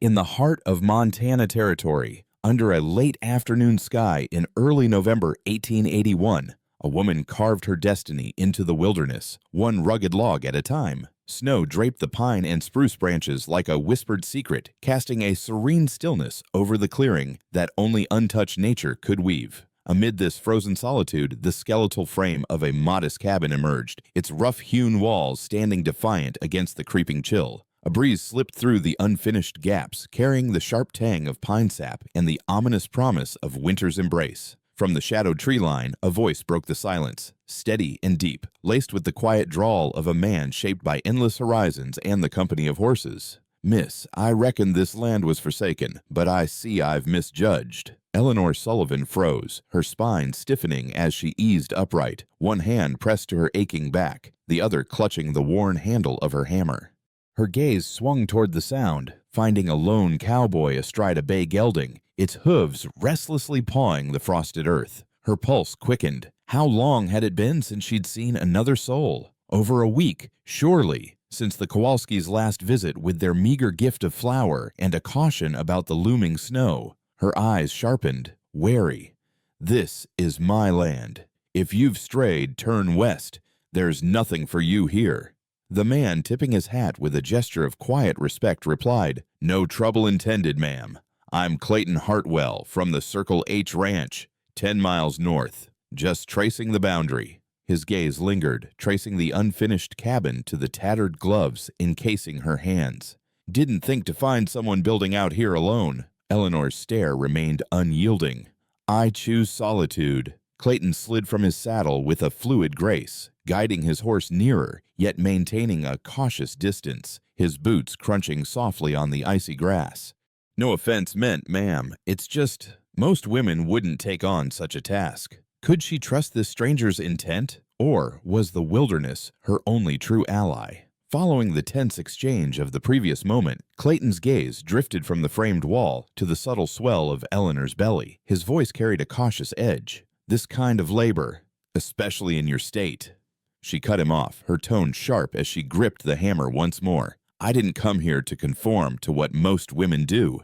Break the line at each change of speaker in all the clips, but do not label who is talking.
In the heart of Montana Territory, under a late afternoon sky in early November 1881, a woman carved her destiny into the wilderness, one rugged log at a time. Snow draped the pine and spruce branches like a whispered secret, casting a serene stillness over the clearing that only untouched nature could weave. Amid this frozen solitude, the skeletal frame of a modest cabin emerged, its rough-hewn walls standing defiant against the creeping chill. A breeze slipped through the unfinished gaps, carrying the sharp tang of pine sap and the ominous promise of winter's embrace. From the shadowed tree line, a voice broke the silence, steady and deep, laced with the quiet drawl of a man shaped by endless horizons and the company of horses. "Miss, I reckon this land was forsaken, but I see I've misjudged." Eleanor Sullivan froze, her spine stiffening as she eased upright, one hand pressed to her aching back, the other clutching the worn handle of her hammer. Her gaze swung toward the sound, finding a lone cowboy astride a bay gelding, its hooves restlessly pawing the frosted earth. Her pulse quickened. How long had it been since she'd seen another soul? Over a week, surely, since the Kowalskis' last visit with their meager gift of flour and a caution about the looming snow. Her eyes sharpened, wary. "This is my land. If you've strayed, turn west. There's nothing for you here." The man, tipping his hat with a gesture of quiet respect, replied, "No trouble intended, ma'am. I'm Clayton Hartwell from the Circle H Ranch, 10 miles north, just tracing the boundary." His gaze lingered, tracing the unfinished cabin to the tattered gloves encasing her hands. "Didn't think to find someone building out here alone." Eleanor's stare remained unyielding. "I choose solitude." Clayton slid from his saddle with a fluid grace, guiding his horse nearer, yet maintaining a cautious distance, his boots crunching softly on the icy grass. "No offense meant, ma'am. It's just, most women wouldn't take on such a task." Could she trust this stranger's intent, or was the wilderness her only true ally? Following the tense exchange of the previous moment, Clayton's gaze drifted from the framed wall to the subtle swell of Eleanor's belly. His voice carried a cautious edge. "This kind of labor, especially in your state." She cut him off, her tone sharp as she gripped the hammer once more. "I didn't come here to conform to what most women do."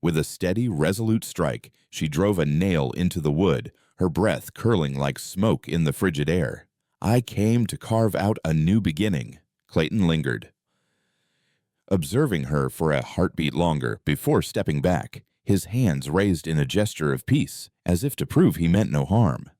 With a steady, resolute strike, she drove a nail into the wood, her breath curling like smoke in the frigid air. "I came to carve out a new beginning." Clayton lingered, observing her for a heartbeat longer before stepping back, his hands raised in a gesture of peace, as if to prove he meant no harm.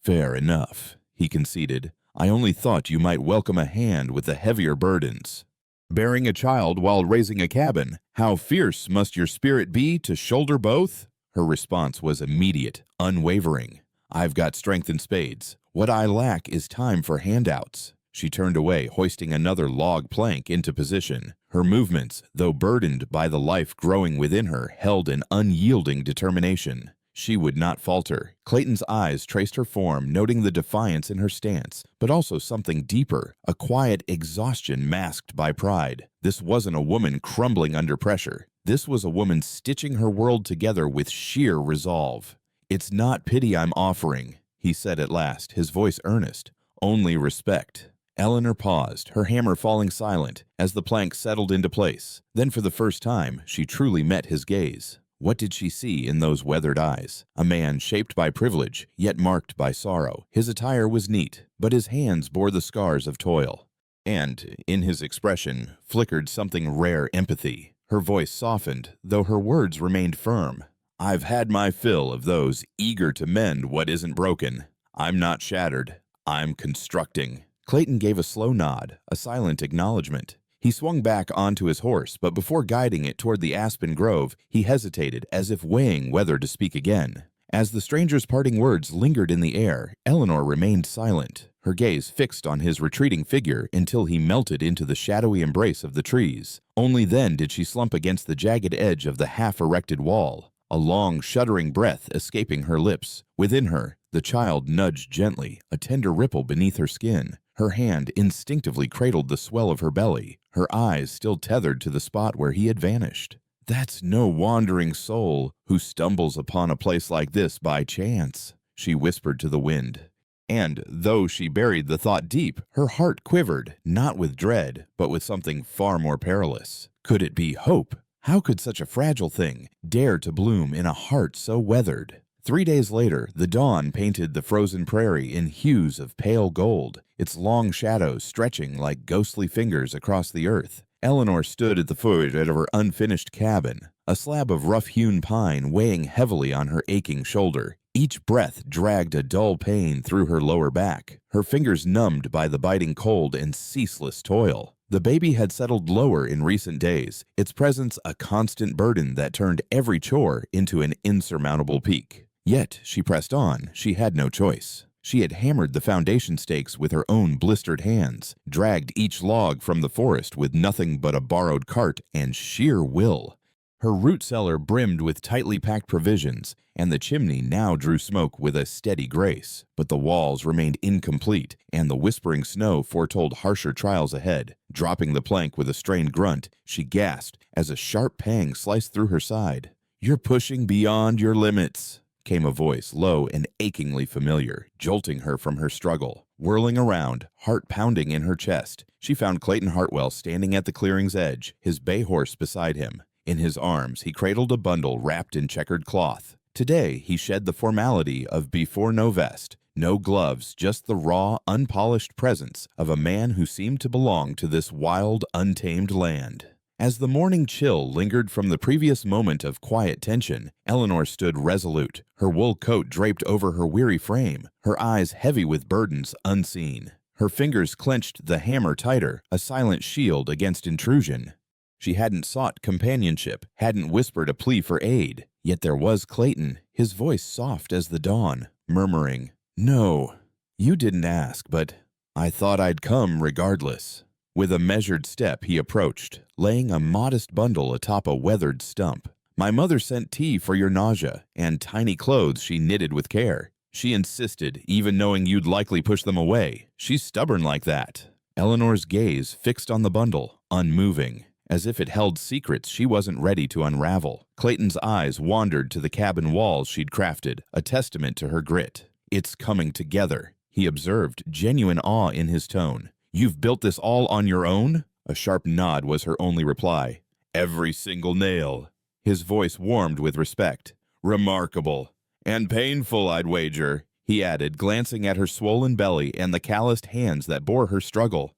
"Fair enough," he conceded. "I only thought you might welcome a hand with the heavier burdens. Bearing a child while raising a cabin, how fierce must your spirit be to shoulder both?" Her response was immediate, unwavering. "I've got strength in spades. What I lack is time for handouts." She turned away, hoisting another log plank into position. Her movements, though burdened by the life growing within her, held an unyielding determination. She would not falter. Clayton's eyes traced her form, noting the defiance in her stance, but also something deeper, a quiet exhaustion masked by pride. This wasn't a woman crumbling under pressure. This was a woman stitching her world together with sheer resolve. "It's not pity I'm offering," he said at last, his voice earnest. "Only respect." Eleanor paused, her hammer falling silent as the plank settled into place. Then for the first time, she truly met his gaze. What did she see in those weathered eyes? A man shaped by privilege, yet marked by sorrow. His attire was neat, but his hands bore the scars of toil. And, in his expression, flickered something rare empathy. Her voice softened, though her words remained firm. "I've had my fill of those eager to mend what isn't broken. I'm not shattered. I'm constructing." Clayton gave a slow nod, a silent acknowledgement. He swung back onto his horse, but before guiding it toward the aspen grove, he hesitated, as if weighing whether to speak again. As the stranger's parting words lingered in the air, Eleanor remained silent, her gaze fixed on his retreating figure until he melted into the shadowy embrace of the trees. Only then did she slump against the jagged edge of the half-erected wall, a long, shuddering breath escaping her lips. Within her, the child nudged gently, a tender ripple beneath her skin. Her hand instinctively cradled the swell of her belly, her eyes still tethered to the spot where he had vanished. "That's no wandering soul who stumbles upon a place like this by chance," she whispered to the wind. And, though she buried the thought deep, her heart quivered, not with dread, but with something far more perilous. Could it be hope? How could such a fragile thing dare to bloom in a heart so weathered? 3 days later, the dawn painted the frozen prairie in hues of pale gold, its long shadows stretching like ghostly fingers across the earth. Eleanor stood at the foot of her unfinished cabin, a slab of rough-hewn pine weighing heavily on her aching shoulder. Each breath dragged a dull pain through her lower back, her fingers numbed by the biting cold and ceaseless toil. The baby had settled lower in recent days, its presence a constant burden that turned every chore into an insurmountable peak. Yet she pressed on. She had no choice. She had hammered the foundation stakes with her own blistered hands, dragged each log from the forest with nothing but a borrowed cart and sheer will. Her root cellar brimmed with tightly packed provisions, and the chimney now drew smoke with a steady grace. But the walls remained incomplete, and the whispering snow foretold harsher trials ahead. Dropping the plank with a strained grunt, she gasped as a sharp pang sliced through her side. "You're pushing beyond your limits," came a voice, low and achingly familiar, jolting her from her struggle. Whirling around, heart pounding in her chest, she found Clayton Hartwell standing at the clearing's edge, his bay horse beside him. In his arms, he cradled a bundle wrapped in checkered cloth. Today, he shed the formality of before no vest, no gloves, just the raw, unpolished presence of a man who seemed to belong to this wild, untamed land. As the morning chill lingered from the previous moment of quiet tension, Eleanor stood resolute, her wool coat draped over her weary frame, her eyes heavy with burdens unseen. Her fingers clenched the hammer tighter, a silent shield against intrusion. She hadn't sought companionship, hadn't whispered a plea for aid, yet there was Clayton, his voice soft as the dawn, murmuring, "No, you didn't ask, but I thought I'd come regardless." With a measured step he approached, laying a modest bundle atop a weathered stump. "My mother sent tea for your nausea, and tiny clothes she knitted with care. She insisted, even knowing you'd likely push them away. She's stubborn like that." Eleanor's gaze fixed on the bundle, unmoving. As if it held secrets she wasn't ready to unravel. Clayton's eyes wandered to the cabin walls she'd crafted, a testament to her grit. "It's coming together," he observed, genuine awe in his tone. "You've built this all on your own?" A sharp nod was her only reply. "Every single nail." His voice warmed with respect. "Remarkable. And painful, I'd wager," he added, glancing at her swollen belly and the calloused hands that bore her struggle.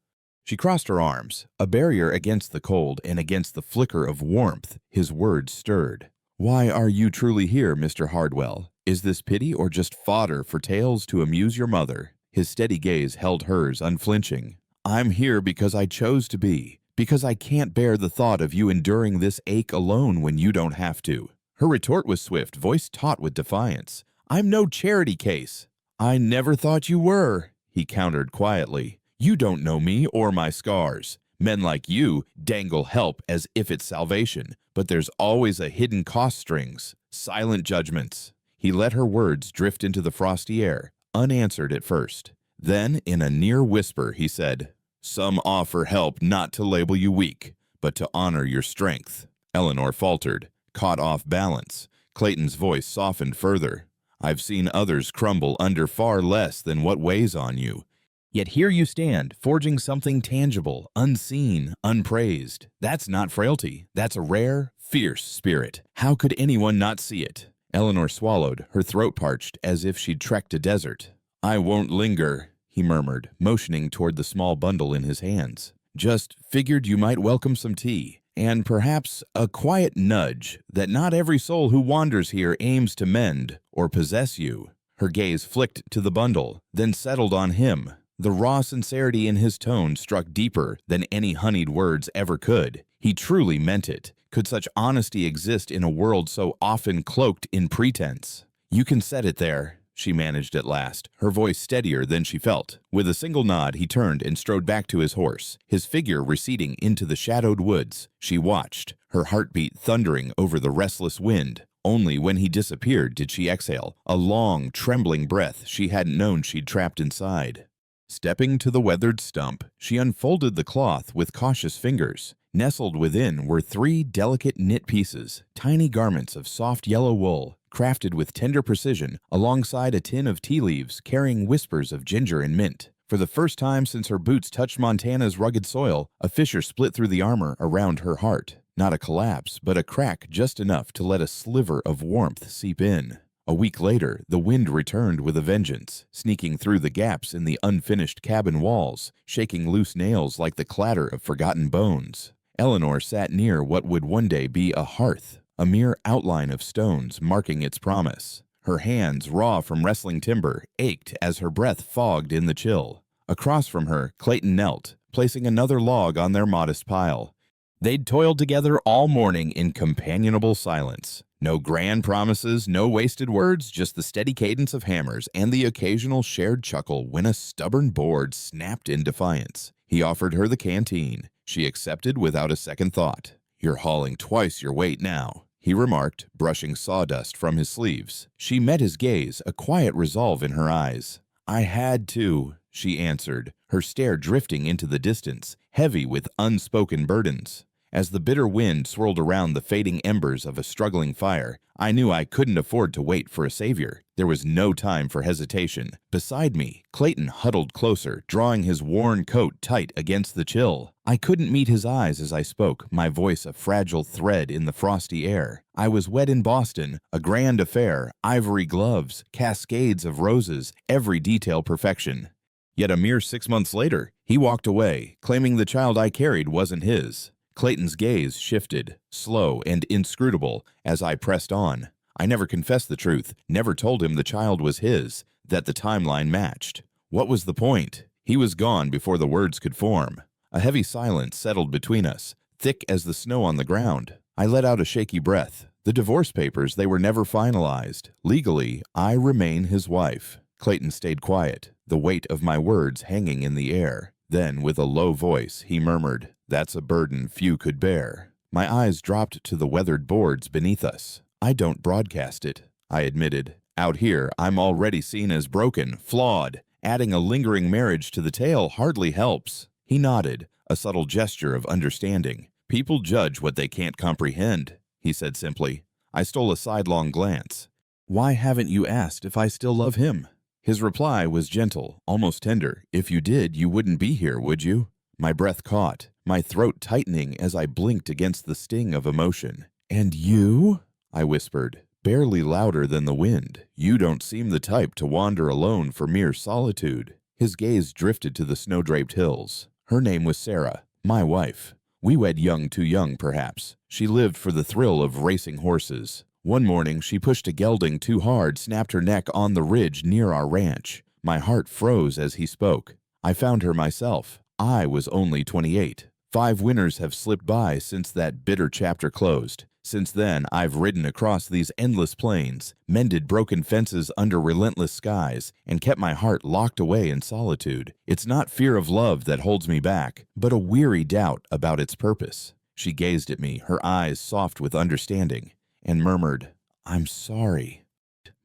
She crossed her arms, a barrier against the cold and against the flicker of warmth. His words stirred. "Why are you truly here, Mr. Hardwell? Is this pity or just fodder for tales to amuse your mother?" His steady gaze held hers, unflinching. "I'm here because I chose to be, because I can't bear the thought of you enduring this ache alone when you don't have to." Her retort was swift, voice taut with defiance. "I'm no charity case." "I never thought you were," he countered quietly. "You don't know me or my scars. Men like you dangle help as if it's salvation, but there's always a hidden cost strings, silent judgments." He let her words drift into the frosty air, unanswered at first. Then, in a near whisper, he said, "Some offer help not to label you weak, but to honor your strength." Eleanor faltered, caught off balance. Clayton's voice softened further. "I've seen others crumble under far less than what weighs on you. Yet here you stand, forging something tangible, unseen, unpraised. That's not frailty. That's a rare, fierce spirit. How could anyone not see it?" Eleanor swallowed, her throat parched as if she'd trekked a desert. "I won't linger," he murmured, motioning toward the small bundle in his hands. "Just figured you might welcome some tea, and perhaps a quiet nudge that not every soul who wanders here aims to mend or possess you." Her gaze flicked to the bundle, then settled on him. The raw sincerity in his tone struck deeper than any honeyed words ever could. He truly meant it. Could such honesty exist in a world so often cloaked in pretense? "You can set it there," she managed at last, her voice steadier than she felt. With a single nod, he turned and strode back to his horse, his figure receding into the shadowed woods. She watched, her heartbeat thundering over the restless wind. Only when he disappeared did she exhale, a long, trembling breath she hadn't known she'd trapped inside. Stepping to the weathered stump, she unfolded the cloth with cautious fingers. Nestled within were 3 delicate knit pieces, tiny garments of soft yellow wool, crafted with tender precision, alongside a tin of tea leaves carrying whispers of ginger and mint. For the first time since her boots touched Montana's rugged soil, a fissure split through the armor around her heart. Not a collapse, but a crack just enough to let a sliver of warmth seep in. A week later, the wind returned with a vengeance, sneaking through the gaps in the unfinished cabin walls, shaking loose nails like the clatter of forgotten bones. Eleanor sat near what would one day be a hearth, a mere outline of stones marking its promise. Her hands, raw from wrestling timber, ached as her breath fogged in the chill. Across from her, Clayton knelt, placing another log on their modest pile. They'd toiled together all morning in companionable silence. No grand promises, no wasted words, just the steady cadence of hammers and the occasional shared chuckle when a stubborn board snapped in defiance. He offered her the canteen. She accepted without a second thought. "You're hauling twice your weight now," he remarked, brushing sawdust from his sleeves. She met his gaze, a quiet resolve in her eyes. "I had to," she answered, her stare drifting into the distance, heavy with unspoken burdens. As the bitter wind swirled around the fading embers of a struggling fire, I knew I couldn't afford to wait for a savior. There was no time for hesitation. Beside me, Clayton huddled closer, drawing his worn coat tight against the chill. I couldn't meet his eyes as I spoke, my voice a fragile thread in the frosty air. I was wed in Boston, a grand affair, ivory gloves, cascades of roses, every detail perfection. Yet a mere 6 months later, he walked away, claiming the child I carried wasn't his. Clayton's gaze shifted, slow and inscrutable, as I pressed on. I never confessed the truth, never told him the child was his, that the timeline matched. What was the point? He was gone before the words could form. A heavy silence settled between us, thick as the snow on the ground. I let out a shaky breath. The divorce papers, they were never finalized. Legally, I remain his wife. Clayton stayed quiet, the weight of my words hanging in the air. Then, with a low voice, he murmured, "That's a burden few could bear." My eyes dropped to the weathered boards beneath us. "I don't broadcast it," I admitted. "Out here, I'm already seen as broken, flawed. Adding a lingering marriage to the tale hardly helps." He nodded, a subtle gesture of understanding. "People judge what they can't comprehend," he said simply. I stole a sidelong glance. "Why haven't you asked if I still love him?" His reply was gentle, almost tender. "If you did, you wouldn't be here, would you?" My breath caught, my throat tightening as I blinked against the sting of emotion. "And you?" I whispered, barely louder than the wind. "You don't seem the type to wander alone for mere solitude." His gaze drifted to the snow-draped hills. Her name was Sarah, my wife. We wed young, too young, perhaps. She lived for the thrill of racing horses. One morning, she pushed a gelding too hard, snapped her neck on the ridge near our ranch. My heart froze as he spoke. I found her myself. I was only 28. 5 winters have slipped by since that bitter chapter closed. Since then, I've ridden across these endless plains, mended broken fences under relentless skies, and kept my heart locked away in solitude. It's not fear of love that holds me back, but a weary doubt about its purpose. She gazed at me, her eyes soft with understanding, and murmured, "I'm sorry."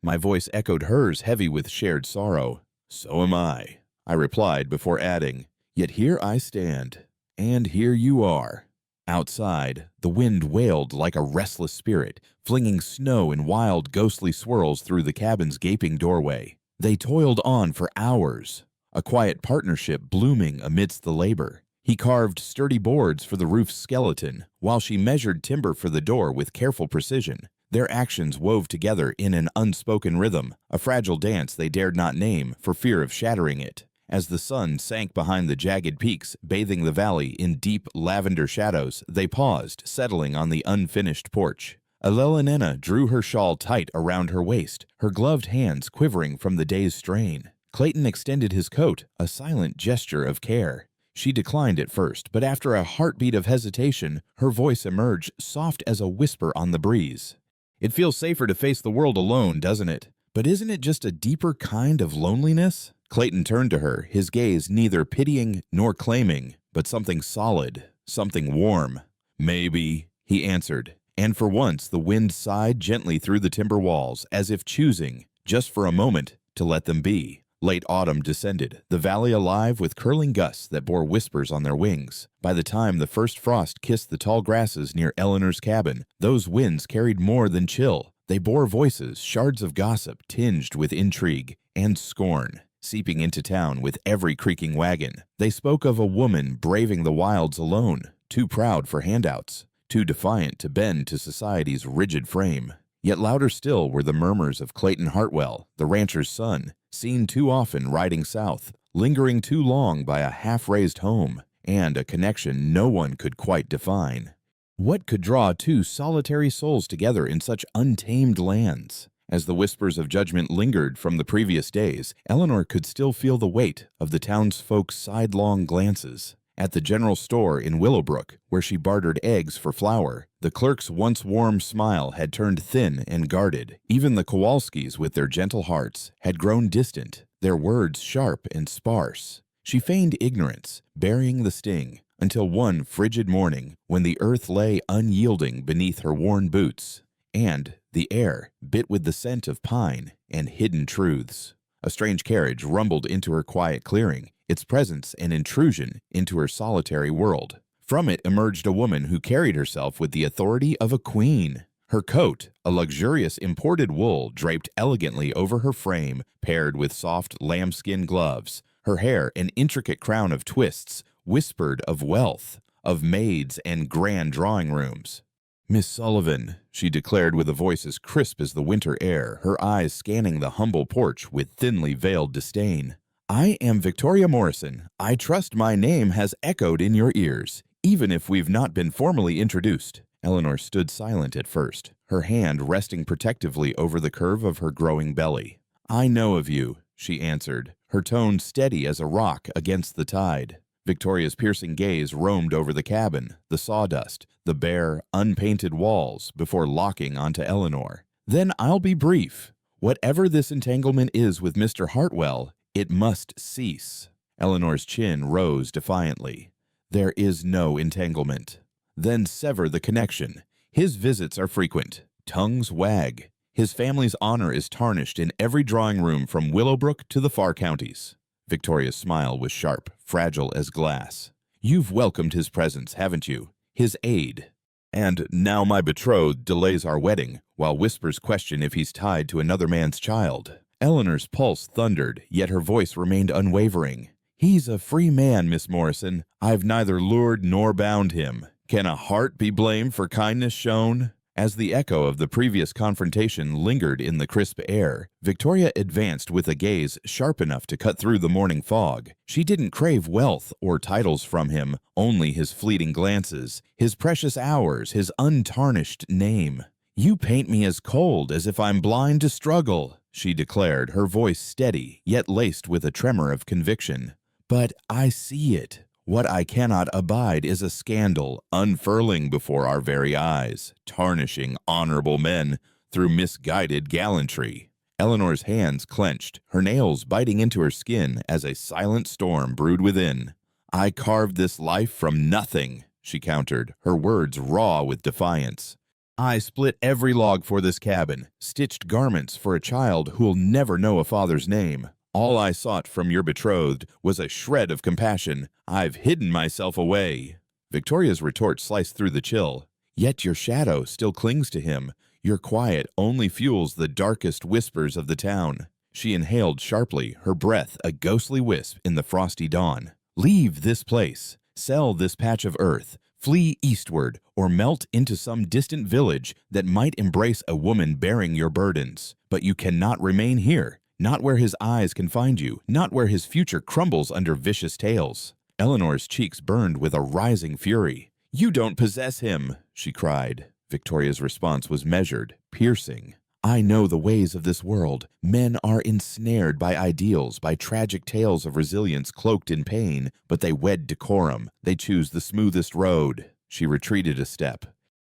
My voice echoed hers, heavy with shared sorrow. "So am I," I replied before adding, "Yet here I stand, and here you are." Outside, the wind wailed like a restless spirit, flinging snow in wild, ghostly swirls through the cabin's gaping doorway. They toiled on for hours, a quiet partnership blooming amidst the labor. He carved sturdy boards for the roof's skeleton, while she measured timber for the door with careful precision. Their actions wove together in an unspoken rhythm, a fragile dance they dared not name for fear of shattering it. As the sun sank behind the jagged peaks, bathing the valley in deep lavender shadows, they paused, settling on the unfinished porch. Alelonena drew her shawl tight around her waist, her gloved hands quivering from the day's strain. Clayton extended his coat, a silent gesture of care. She declined at first, but after a heartbeat of hesitation, her voice emerged, soft as a whisper on the breeze. "It feels safer to face the world alone, doesn't it? But isn't it just a deeper kind of loneliness?" Clayton turned to her, his gaze neither pitying nor claiming, but something solid, something warm. "Maybe," he answered, and for once the wind sighed gently through the timber walls, as if choosing, just for a moment, to let them be. Late autumn descended, the valley alive with curling gusts that bore whispers on their wings. By the time the first frost kissed the tall grasses near Eleanor's cabin, those winds carried more than chill. They bore voices, shards of gossip tinged with intrigue and scorn, seeping into town with every creaking wagon. They spoke of a woman braving the wilds alone, too proud for handouts, too defiant to bend to society's rigid frame. Yet louder still were the murmurs of Clayton Hartwell, the rancher's son, seen too often riding south, lingering too long by a half-raised home, and a connection no one could quite define. What could draw two solitary souls together in such untamed lands? As the whispers of judgment lingered from the previous days, Eleanor could still feel the weight of the townsfolk's sidelong glances. At the general store in Willowbrook, where she bartered eggs for flour, the clerk's once warm smile had turned thin and guarded. Even the Kowalskis, with their gentle hearts, had grown distant, their words sharp and sparse. She feigned ignorance, burying the sting, until one frigid morning when the earth lay unyielding beneath her worn boots, and the air bit with the scent of pine and hidden truths. A strange carriage rumbled into her quiet clearing, its presence an intrusion into her solitary world. From it emerged a woman who carried herself with the authority of a queen. Her coat, a luxurious imported wool draped elegantly over her frame, paired with soft lambskin gloves. Her hair, an intricate crown of twists, whispered of wealth, of maids and grand drawing rooms. "Miss Sullivan," she declared with a voice as crisp as the winter air, her eyes scanning the humble porch with thinly veiled disdain. "I am Victoria Morrison. I trust my name has echoed in your ears, even if we've not been formally introduced." Eleanor stood silent at first, her hand resting protectively over the curve of her growing belly. "I know of you," she answered, her tone steady as a rock against the tide. Victoria's piercing gaze roamed over the cabin, the sawdust, the bare, unpainted walls before locking onto Eleanor. "Then I'll be brief. Whatever this entanglement is with Mr. Hartwell, it must cease." Eleanor's chin rose defiantly. "There is no entanglement." "Then sever the connection. His visits are frequent. Tongues wag. His family's honor is tarnished in every drawing room from Willowbrook to the far counties." Victoria's smile was sharp, fragile as glass. "You've welcomed his presence, haven't you? His aid. And now my betrothed delays our wedding, while whispers question if he's tied to another man's child." Eleanor's pulse thundered, yet her voice remained unwavering. "He's a free man, Miss Morrison. I've neither lured nor bound him. Can a heart be blamed for kindness shown?" As the echo of the previous confrontation lingered in the crisp air, Victoria advanced with a gaze sharp enough to cut through the morning fog. She didn't crave wealth or titles from him, only his fleeting glances, his precious hours, his untarnished name. "You paint me as cold, as if I'm blind to struggle," she declared, her voice steady, yet laced with a tremor of conviction. "But I see it. What I cannot abide is a scandal unfurling before our very eyes, tarnishing honorable men through misguided gallantry." Eleanor's hands clenched, her nails biting into her skin as a silent storm brewed within. "I carved this life from nothing," she countered, her words raw with defiance. "I split every log for this cabin, stitched garments for a child who'll never know a father's name. All I sought from your betrothed was a shred of compassion. I've hidden myself away." Victoria's retort sliced through the chill. "Yet your shadow still clings to him. Your quiet only fuels the darkest whispers of the town." She inhaled sharply, her breath a ghostly wisp in the frosty dawn. "Leave this place. Sell this patch of earth. Flee eastward, or melt into some distant village that might embrace a woman bearing your burdens. But you cannot remain here. Not where his eyes can find you, not where his future crumbles under vicious tales." Eleanor's cheeks burned with a rising fury. "You don't possess him," she cried. Victoria's response was measured, piercing. "I know the ways of this world. Men are ensnared by ideals, by tragic tales of resilience cloaked in pain, but they wed decorum. They choose the smoothest road." She retreated a step.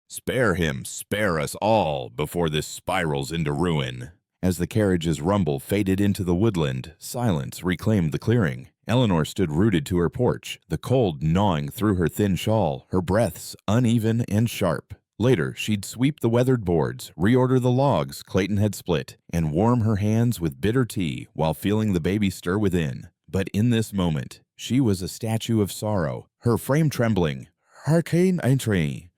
"Spare him, spare us all, before this spirals into ruin." As the carriage's rumble faded into the woodland, silence reclaimed the clearing. Eleanor stood rooted to her porch, the cold gnawing through her thin shawl, her breaths uneven and sharp. Later, she'd sweep the weathered boards, reorder the logs Clayton had split, and warm her hands with bitter tea while feeling the baby stir within. But in this moment, she was a statue of sorrow, her frame trembling, "Hurricane entry,"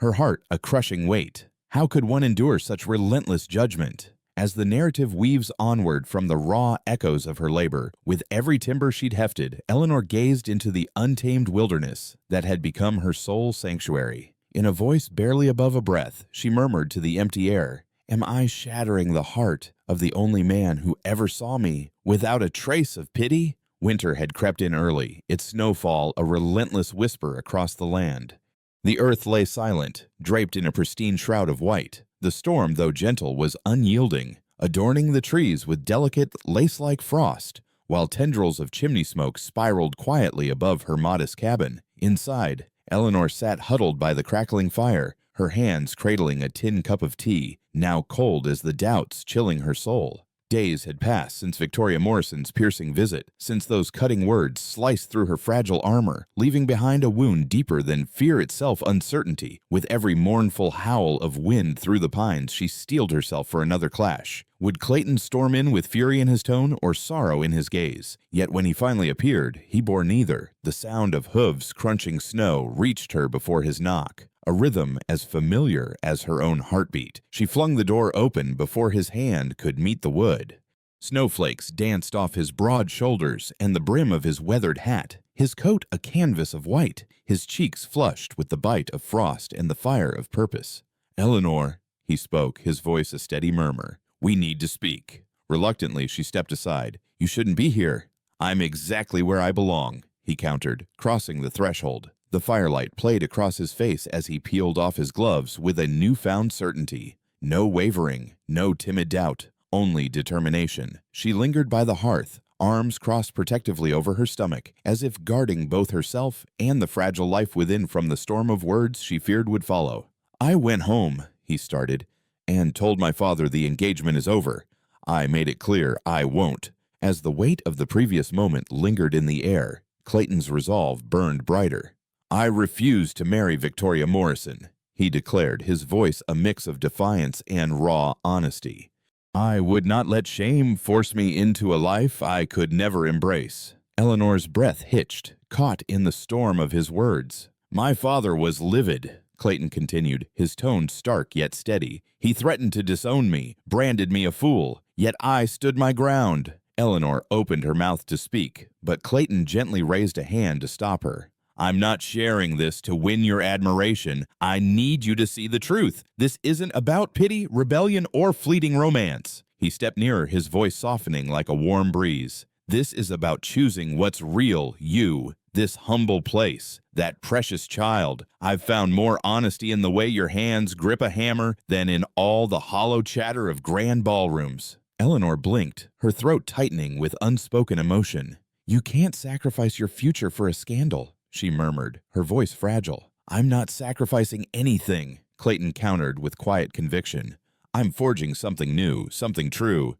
her heart a crushing weight. How could one endure such relentless judgment? As the narrative weaves onward from the raw echoes of her labor, with every timber she'd hefted, Eleanor gazed into the untamed wilderness that had become her sole sanctuary. In a voice barely above a breath, she murmured to the empty air, "Am I shattering the heart of the only man who ever saw me without a trace of pity?" Winter had crept in early, its snowfall a relentless whisper across the land. The earth lay silent, draped in a pristine shroud of white. The storm, though gentle, was unyielding, adorning the trees with delicate, lace-like frost, while tendrils of chimney smoke spiraled quietly above her modest cabin. Inside, Eleanor sat huddled by the crackling fire, her hands cradling a tin cup of tea, now cold as the doubts chilling her soul. Days had passed since Victoria Morrison's piercing visit, since those cutting words sliced through her fragile armor, leaving behind a wound deeper than fear itself uncertainty. With every mournful howl of wind through the pines, she steeled herself for another clash. Would Clayton storm in with fury in his tone or sorrow in his gaze? Yet when he finally appeared, he bore neither. The sound of hooves crunching snow reached her before his knock, a rhythm as familiar as her own heartbeat. She flung the door open before his hand could meet the wood. Snowflakes danced off his broad shoulders and the brim of his weathered hat, his coat a canvas of white, his cheeks flushed with the bite of frost and the fire of purpose. "Eleanor," he spoke, his voice a steady murmur, "we need to speak." Reluctantly, she stepped aside. "You shouldn't be here." "I'm exactly where I belong," he countered, crossing the threshold. The firelight played across his face as he peeled off his gloves with a newfound certainty. No wavering, no timid doubt, only determination. She lingered by the hearth, arms crossed protectively over her stomach, as if guarding both herself and the fragile life within from the storm of words she feared would follow. "I went home," he started, "and told my father the engagement is over. I made it clear I won't." As the weight of the previous moment lingered in the air, Clayton's resolve burned brighter. "I refuse to marry Victoria Morrison," he declared, his voice a mix of defiance and raw honesty. "I would not let shame force me into a life I could never embrace." Eleanor's breath hitched, caught in the storm of his words. "My father was livid," Clayton continued, his tone stark yet steady. "He threatened to disown me, branded me a fool, yet I stood my ground." Eleanor opened her mouth to speak, but Clayton gently raised a hand to stop her. "I'm not sharing this to win your admiration. I need you to see the truth. This isn't about pity, rebellion, or fleeting romance." He stepped nearer, his voice softening like a warm breeze. "This is about choosing what's real, you, this humble place, that precious child. I've found more honesty in the way your hands grip a hammer than in all the hollow chatter of grand ballrooms." Eleanor blinked, her throat tightening with unspoken emotion. "You can't sacrifice your future for a scandal," she murmured, her voice fragile. "I'm not sacrificing anything," Clayton countered with quiet conviction. "I'm forging something new, something true."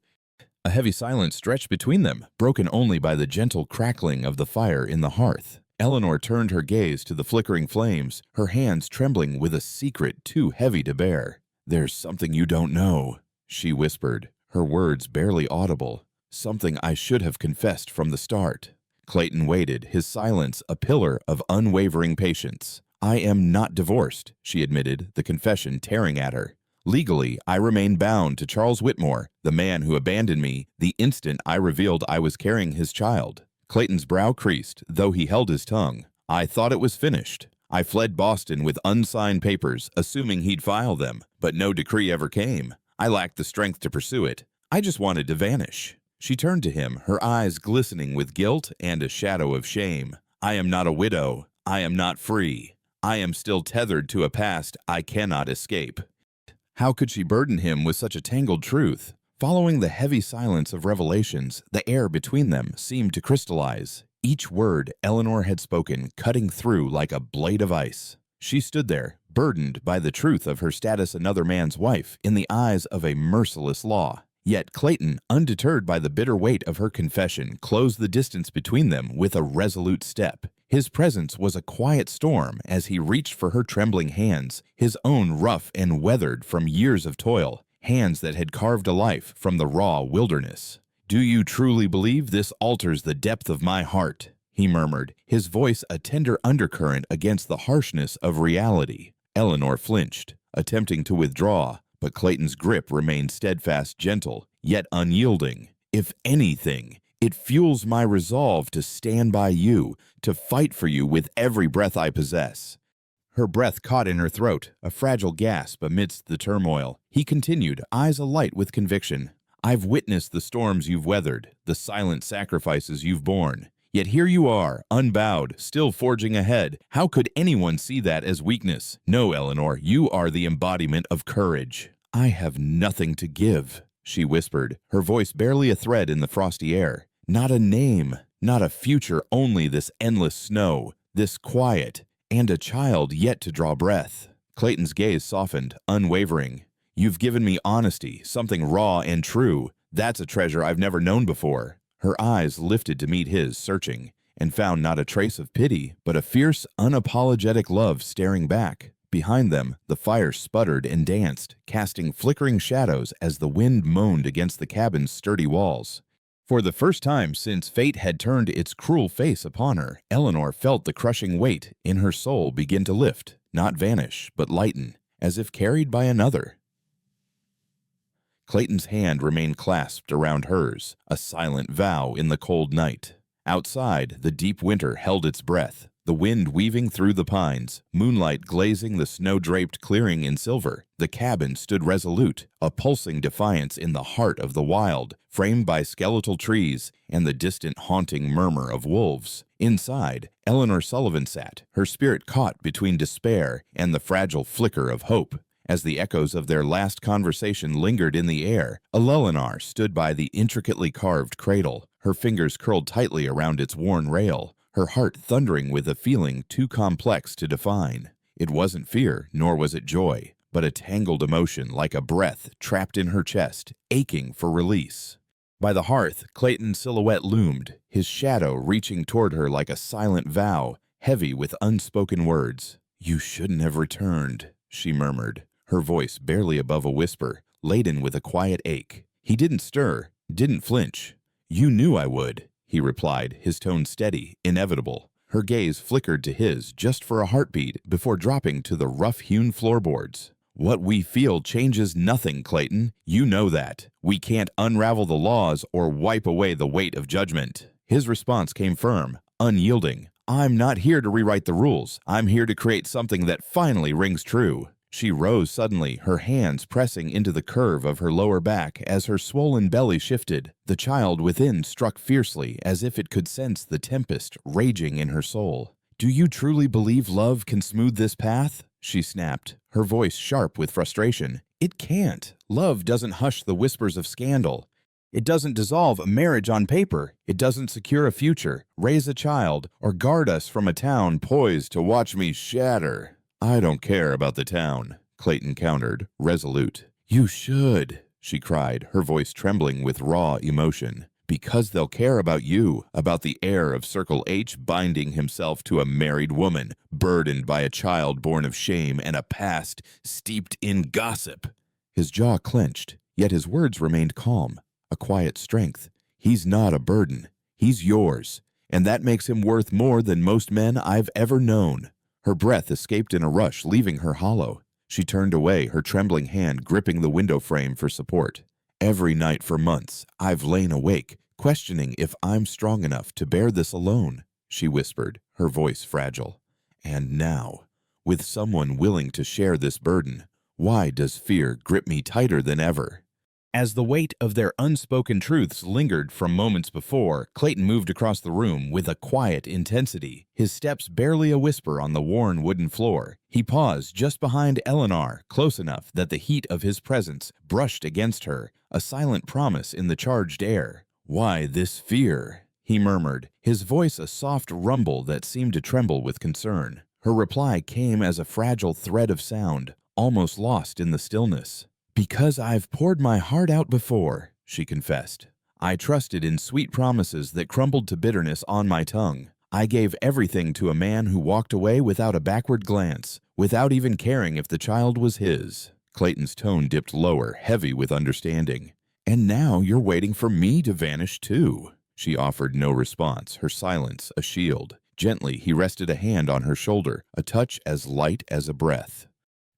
A heavy silence stretched between them, broken only by the gentle crackling of the fire in the hearth. Eleanor turned her gaze to the flickering flames, her hands trembling with a secret too heavy to bear. "There's something you don't know," she whispered, her words barely audible. "Something I should have confessed from the start." Clayton waited, his silence a pillar of unwavering patience. "I am not divorced," she admitted, the confession tearing at her. "Legally, I remain bound to Charles Whitmore, the man who abandoned me the instant I revealed I was carrying his child." Clayton's brow creased, though he held his tongue. "I thought it was finished. I fled Boston with unsigned papers, assuming he'd file them, but no decree ever came. I lacked the strength to pursue it. I just wanted to vanish." She turned to him, her eyes glistening with guilt and a shadow of shame. "I am not a widow. I am not free. I am still tethered to a past I cannot escape." How could she burden him with such a tangled truth? Following the heavy silence of revelations, the air between them seemed to crystallize, each word Eleanor had spoken cutting through like a blade of ice. She stood there, burdened by the truth of her status another man's wife in the eyes of a merciless law. Yet Clayton, undeterred by the bitter weight of her confession, closed the distance between them with a resolute step. His presence was a quiet storm as he reached for her trembling hands, his own rough and weathered from years of toil, hands that had carved a life from the raw wilderness. "Do you truly believe this alters the depth of my heart?" he murmured, his voice a tender undercurrent against the harshness of reality. Eleanor flinched, attempting to withdraw, but Clayton's grip remained steadfast, gentle, yet unyielding. "If anything, it fuels my resolve to stand by you, to fight for you with every breath I possess." Her breath caught in her throat, a fragile gasp amidst the turmoil. He continued, eyes alight with conviction. I've witnessed the storms you've weathered, the silent sacrifices you've borne. Yet here you are, unbowed, still forging ahead. How could anyone see that as weakness? No, Eleanor, you are the embodiment of courage. I have nothing to give, she whispered, her voice barely a thread in the frosty air. Not a name, not a future, only this endless snow, this quiet, and a child yet to draw breath. Clayton's gaze softened, unwavering. You've given me honesty, something raw and true. That's a treasure I've never known before. Her eyes lifted to meet his, searching, and found not a trace of pity, but a fierce, unapologetic love staring back. Behind them, the fire sputtered and danced, casting flickering shadows as the wind moaned against the cabin's sturdy walls. For the first time since fate had turned its cruel face upon her, Eleanor felt the crushing weight in her soul begin to lift, not vanish, but lighten, as if carried by another. Clayton's hand remained clasped around hers, a silent vow in the cold night. Outside, the deep winter held its breath, the wind weaving through the pines, moonlight glazing the snow-draped clearing in silver. The cabin stood resolute, a pulsing defiance in the heart of the wild, framed by skeletal trees and the distant haunting murmur of wolves. Inside, Eleanor Sullivan sat, her spirit caught between despair and the fragile flicker of hope. As the echoes of their last conversation lingered in the air, Eleanor stood by the intricately carved cradle, her fingers curled tightly around its worn rail, her heart thundering with a feeling too complex to define. It wasn't fear, nor was it joy, but a tangled emotion like a breath trapped in her chest, aching for release. By the hearth, Clayton's silhouette loomed, his shadow reaching toward her like a silent vow, heavy with unspoken words. "You shouldn't have returned," she murmured, her voice barely above a whisper, laden with a quiet ache. He didn't stir, didn't flinch. "You knew I would," he replied, his tone steady, inevitable. Her gaze flickered to his just for a heartbeat before dropping to the rough-hewn floorboards. "What we feel changes nothing, Clayton. You know that. We can't unravel the laws or wipe away the weight of judgment." His response came firm, unyielding. "I'm not here to rewrite the rules. I'm here to create something that finally rings true." She rose suddenly, her hands pressing into the curve of her lower back as her swollen belly shifted. The child within struck fiercely, as if it could sense the tempest raging in her soul. "Do you truly believe love can smooth this path?" she snapped, her voice sharp with frustration. "It can't. Love doesn't hush the whispers of scandal. It doesn't dissolve a marriage on paper. It doesn't secure a future, raise a child, or guard us from a town poised to watch me shatter." "I don't care about the town," Clayton countered, resolute. "You should," she cried, her voice trembling with raw emotion. "Because they'll care about you, about the heir of Circle H binding himself to a married woman, burdened by a child born of shame and a past steeped in gossip." His jaw clenched, yet his words remained calm, a quiet strength. "He's not a burden. He's yours, and that makes him worth more than most men I've ever known." Her breath escaped in a rush, leaving her hollow. She turned away, her trembling hand gripping the window frame for support. "Every night for months, I've lain awake, questioning if I'm strong enough to bear this alone," she whispered, her voice fragile. "And now, with someone willing to share this burden, why does fear grip me tighter than ever?" As the weight of their unspoken truths lingered from moments before, Clayton moved across the room with a quiet intensity, his steps barely a whisper on the worn wooden floor. He paused just behind Eleanor, close enough that the heat of his presence brushed against her, a silent promise in the charged air. "Why this fear?" he murmured, his voice a soft rumble that seemed to tremble with concern. Her reply came as a fragile thread of sound, almost lost in the stillness. "Because I've poured my heart out before," she confessed. "I trusted in sweet promises that crumbled to bitterness on my tongue. I gave everything to a man who walked away without a backward glance, without even caring if the child was his." Clayton's tone dipped lower, heavy with understanding. "And now you're waiting for me to vanish too." She offered no response, her silence a shield. Gently, he rested a hand on her shoulder, a touch as light as a breath.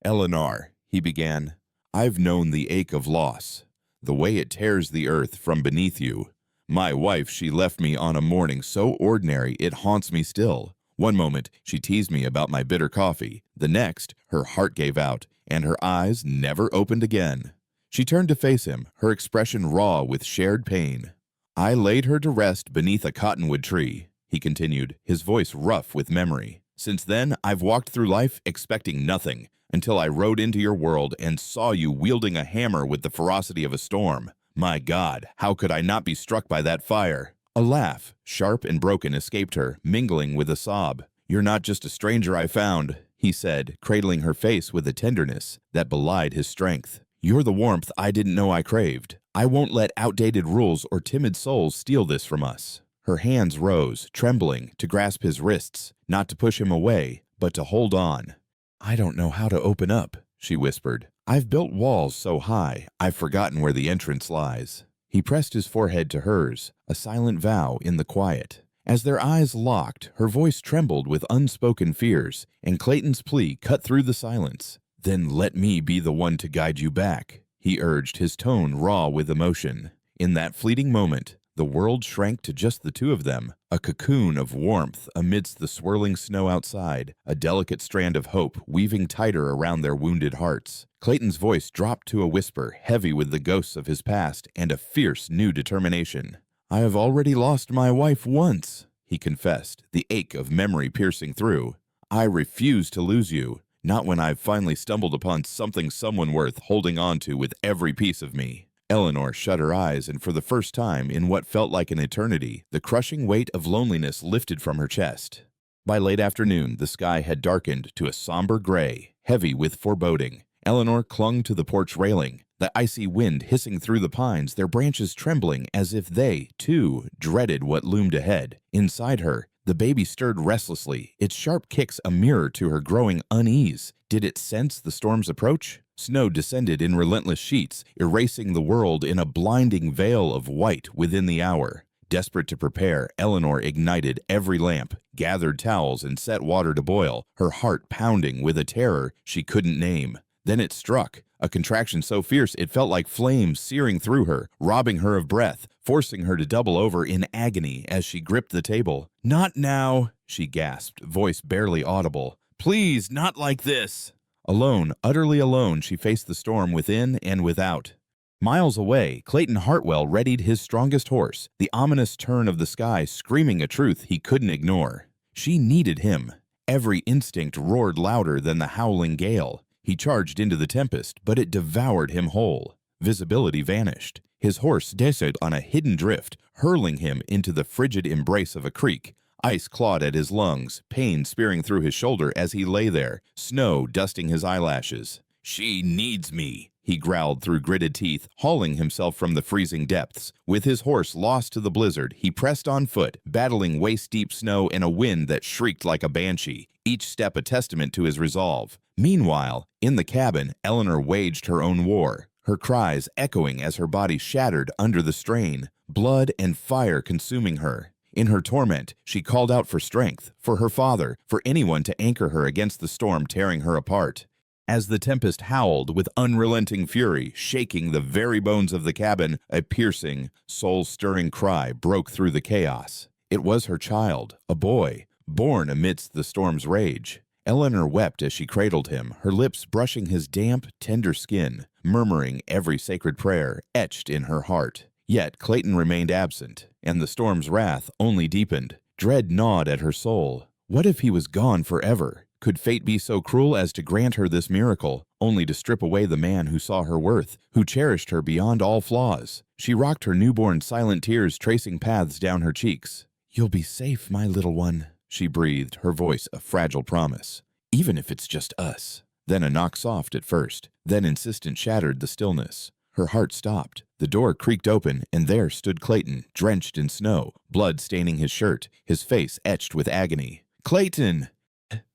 "Eleanor," he began, "I've known the ache of loss, the way it tears the earth from beneath you. My wife, she left me on a morning so ordinary it haunts me still. One moment, she teased me about my bitter coffee. The next, her heart gave out, and her eyes never opened again. She turned to face him, her expression raw with shared pain. I laid her to rest beneath a cottonwood tree, he continued, his voice rough with memory. Since then, I've walked through life expecting nothing, until I rode into your world and saw you wielding a hammer with the ferocity of a storm. My God, how could I not be struck by that fire? A laugh, sharp and broken, escaped her, mingling with a sob. You're not just a stranger I found, he said, cradling her face with a tenderness that belied his strength. You're the warmth I didn't know I craved. I won't let outdated rules or timid souls steal this from us. Her hands rose, trembling, to grasp his wrists, not to push him away, but to hold on. I don't know how to open up, she whispered. I've built walls so high, I've forgotten where the entrance lies. He pressed his forehead to hers, a silent vow in the quiet. As their eyes locked, her voice trembled with unspoken fears, and Clayton's plea cut through the silence. Then let me be the one to guide you back, he urged, his tone raw with emotion. In that fleeting moment, the world shrank to just the two of them, a cocoon of warmth amidst the swirling snow outside, a delicate strand of hope weaving tighter around their wounded hearts. Clayton's voice dropped to a whisper, heavy with the ghosts of his past and a fierce new determination. I have already lost my wife once, he confessed, the ache of memory piercing through. I refuse to lose you, not when I've finally stumbled upon someone worth holding on to with every piece of me. Eleanor shut her eyes, and for the first time in what felt like an eternity, the crushing weight of loneliness lifted from her chest. By late afternoon, the sky had darkened to a somber gray, heavy with foreboding. Eleanor clung to the porch railing, the icy wind hissing through the pines, their branches trembling as if they, too, dreaded what loomed ahead. Inside her, the baby stirred restlessly, its sharp kicks a mirror to her growing unease. Did it sense the storm's approach? Snow descended in relentless sheets, erasing the world in a blinding veil of white within the hour. Desperate to prepare, Eleanor ignited every lamp, gathered towels, and set water to boil, her heart pounding with a terror she couldn't name. Then it struck, a contraction so fierce it felt like flames searing through her, robbing her of breath, forcing her to double over in agony as she gripped the table. "Not now," she gasped, voice barely audible. "Please, not like this." Alone, utterly alone, she faced the storm within and without. Miles away, Clayton Hartwell readied his strongest horse, the ominous turn of the sky screaming a truth he couldn't ignore. She needed him. Every instinct roared louder than the howling gale. He charged into the tempest, but it devoured him whole. Visibility vanished. His horse descended on a hidden drift, hurling him into the frigid embrace of a creek. Ice clawed at his lungs, pain spearing through his shoulder as he lay there, snow dusting his eyelashes. "She needs me," he growled through gritted teeth, hauling himself from the freezing depths. With his horse lost to the blizzard, he pressed on foot, battling waist-deep snow and a wind that shrieked like a banshee, each step a testament to his resolve. Meanwhile, in the cabin, Eleanor waged her own war, her cries echoing as her body shattered under the strain, blood and fire consuming her. In her torment, she called out for strength, for her father, for anyone to anchor her against the storm tearing her apart. As the tempest howled with unrelenting fury, shaking the very bones of the cabin, a piercing, soul-stirring cry broke through the chaos. It was her child, a boy, born amidst the storm's rage. Eleanor wept as she cradled him, her lips brushing his damp, tender skin, murmuring every sacred prayer etched in her heart. Yet Clayton remained absent, and the storm's wrath only deepened. Dread gnawed at her soul. What if he was gone forever? Could fate be so cruel as to grant her this miracle, only to strip away the man who saw her worth, who cherished her beyond all flaws? She rocked her newborn, silent tears tracing paths down her cheeks. "You'll be safe, my little one," she breathed, her voice a fragile promise. "Even if it's just us." Then a knock, soft at first, then insistent, shattered the stillness. Her heart stopped. The door creaked open, and there stood Clayton, drenched in snow, blood staining his shirt, his face etched with agony. "Clayton!"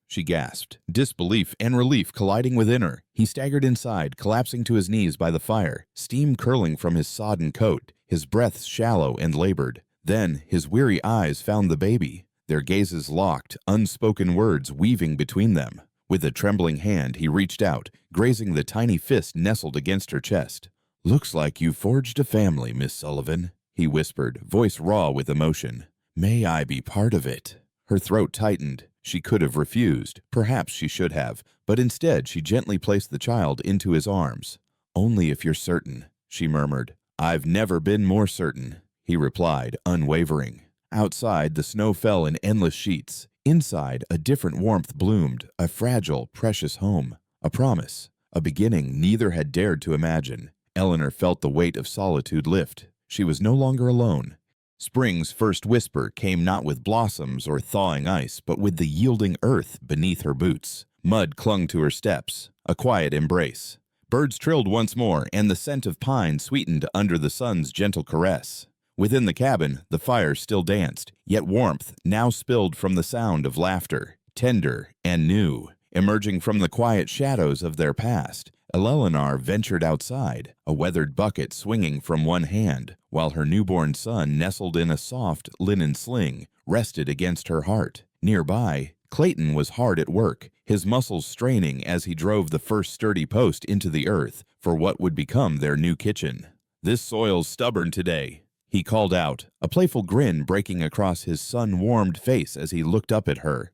she gasped, disbelief and relief colliding within her. He staggered inside, collapsing to his knees by the fire, steam curling from his sodden coat, his breath shallow and labored. Then his weary eyes found the baby, their gazes locked, unspoken words weaving between them. With a trembling hand, he reached out, grazing the tiny fist nestled against her chest. "Looks like you forged a family, Miss Sullivan," he whispered, voice raw with emotion. "May I be part of it?" Her throat tightened. She could have refused, perhaps she should have, but instead she gently placed the child into his arms. "Only if you're certain," she murmured. "I've never been more certain," he replied, unwavering. Outside, the snow fell in endless sheets. Inside, a different warmth bloomed, a fragile, precious home. A promise, a beginning neither had dared to imagine. Eleanor felt the weight of solitude lift. She was no longer alone. Spring's first whisper came not with blossoms or thawing ice, but with the yielding earth beneath her boots. Mud clung to her steps, a quiet embrace. Birds trilled once more, and the scent of pine sweetened under the sun's gentle caress. Within the cabin, the fire still danced, yet warmth now spilled from the sound of laughter, tender and new. Emerging from the quiet shadows of their past, Eleanor ventured outside, a weathered bucket swinging from one hand, while her newborn son, nestled in a soft linen sling, rested against her heart. Nearby, Clayton was hard at work, his muscles straining as he drove the first sturdy post into the earth for what would become their new kitchen. "This soil's stubborn today," he called out, a playful grin breaking across his sun-warmed face as he looked up at her.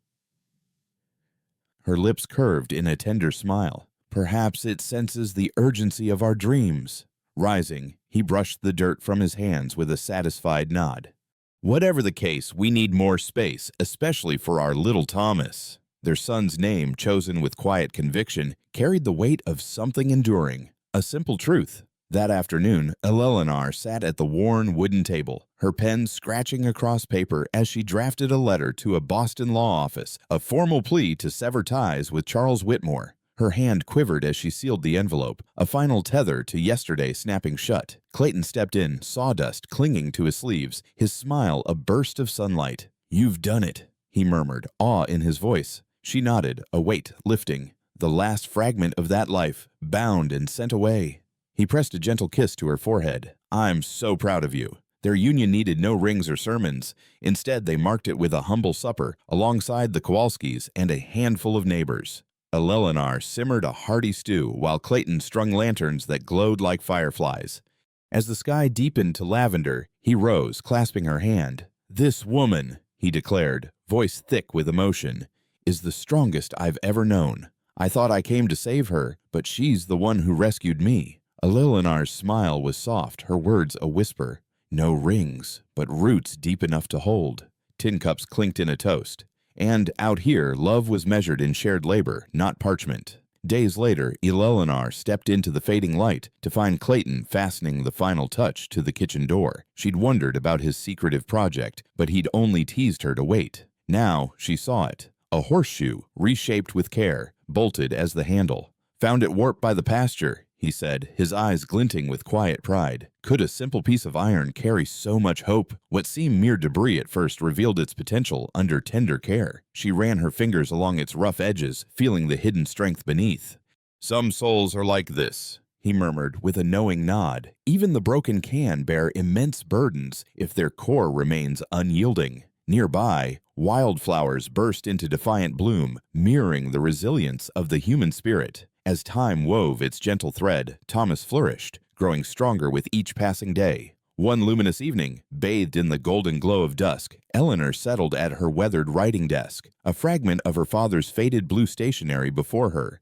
Her lips curved in a tender smile. "Perhaps it senses the urgency of our dreams." Rising, he brushed the dirt from his hands with a satisfied nod. "Whatever the case, we need more space, especially for our little Thomas." Their son's name, chosen with quiet conviction, carried the weight of something enduring, a simple truth. That afternoon, Eleanor sat at the worn wooden table, her pen scratching across paper as she drafted a letter to a Boston law office, a formal plea to sever ties with Charles Whitmore. Her hand quivered as she sealed the envelope, a final tether to yesterday snapping shut. Clayton stepped in, sawdust clinging to his sleeves, his smile a burst of sunlight. "You've done it," he murmured, awe in his voice. She nodded, a weight lifting. The last fragment of that life, bound and sent away. He pressed a gentle kiss to her forehead. "I'm so proud of you." Their union needed no rings or sermons. Instead, they marked it with a humble supper, alongside the Kowalskis and a handful of neighbors. Eleanor simmered a hearty stew, while Clayton strung lanterns that glowed like fireflies. As the sky deepened to lavender, he rose, clasping her hand. "This woman," he declared, voice thick with emotion, "is the strongest I've ever known. I thought I came to save her, but she's the one who rescued me." Eleanor's smile was soft, her words a whisper. No rings, but roots deep enough to hold. Tin cups clinked in a toast. And out here, love was measured in shared labor, not parchment. Days later, Eleanor stepped into the fading light to find Clayton fastening the final touch to the kitchen door. She'd wondered about his secretive project, but he'd only teased her to wait. Now she saw it. A horseshoe, reshaped with care, bolted as the handle. "Found it warped by the pasture," he said, his eyes glinting with quiet pride. Could a simple piece of iron carry so much hope? What seemed mere debris at first revealed its potential under tender care. She ran her fingers along its rough edges, feeling the hidden strength beneath. "Some souls are like this," he murmured with a knowing nod. "Even the broken can bear immense burdens if their core remains unyielding." Nearby, wildflowers burst into defiant bloom, mirroring the resilience of the human spirit. As time wove its gentle thread, Thomas flourished, growing stronger with each passing day. One luminous evening, bathed in the golden glow of dusk, Eleanor settled at her weathered writing desk, a fragment of her father's faded blue stationery before her.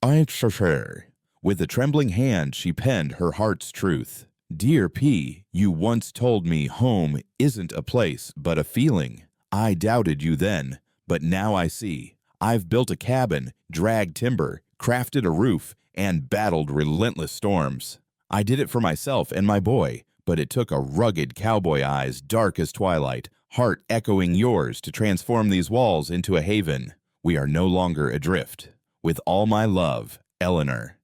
"I prefer." With a trembling hand, she penned her heart's truth. "Dear P, you once told me home isn't a place, but a feeling. I doubted you then, but now I see. I've built a cabin, dragged timber, crafted a roof, and battled relentless storms. I did it for myself and my boy, but it took a rugged cowboy eyes dark as twilight, heart echoing yours to transform these walls into a haven. We are no longer adrift. With all my love, Eleanor."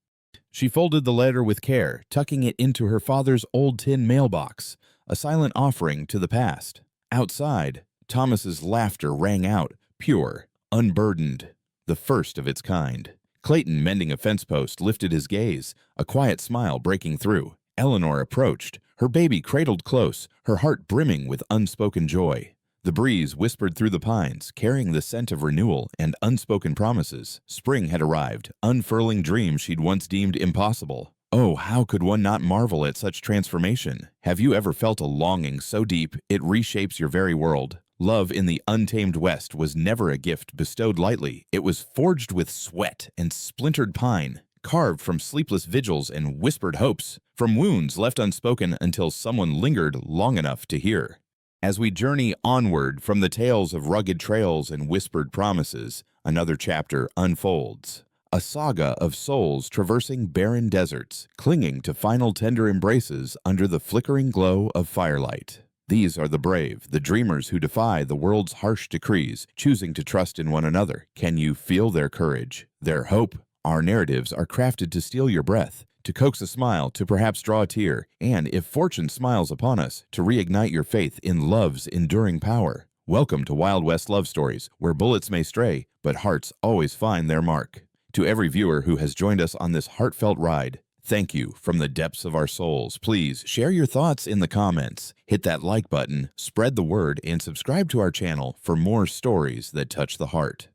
She folded the letter with care, tucking it into her father's old tin mailbox, a silent offering to the past. Outside, Thomas's laughter rang out, pure, unburdened, the first of its kind. Clayton, mending a fence post, lifted his gaze, a quiet smile breaking through. Eleanor approached, her baby cradled close, her heart brimming with unspoken joy. The breeze whispered through the pines, carrying the scent of renewal and unspoken promises. Spring had arrived, unfurling dreams she'd once deemed impossible. Oh, how could one not marvel at such transformation? Have you ever felt a longing so deep it reshapes your very world? Love in the untamed West was never a gift bestowed lightly. It was forged with sweat and splintered pine, carved from sleepless vigils and whispered hopes, from wounds left unspoken until someone lingered long enough to hear. As we journey onward from the tales of rugged trails and whispered promises, another chapter unfolds. A saga of souls traversing barren deserts, clinging to final tender embraces under the flickering glow of firelight. These are the brave, the dreamers who defy the world's harsh decrees, choosing to trust in one another. Can you feel their courage, their hope? Our narratives are crafted to steal your breath, to coax a smile, to perhaps draw a tear, and if fortune smiles upon us, to reignite your faith in love's enduring power. Welcome to Wild West Love Stories, where bullets may stray, but hearts always find their mark. To every viewer who has joined us on this heartfelt ride, thank you from the depths of our souls. Please share your thoughts in the comments, hit that like button, spread the word, and subscribe to our channel for more stories that touch the heart.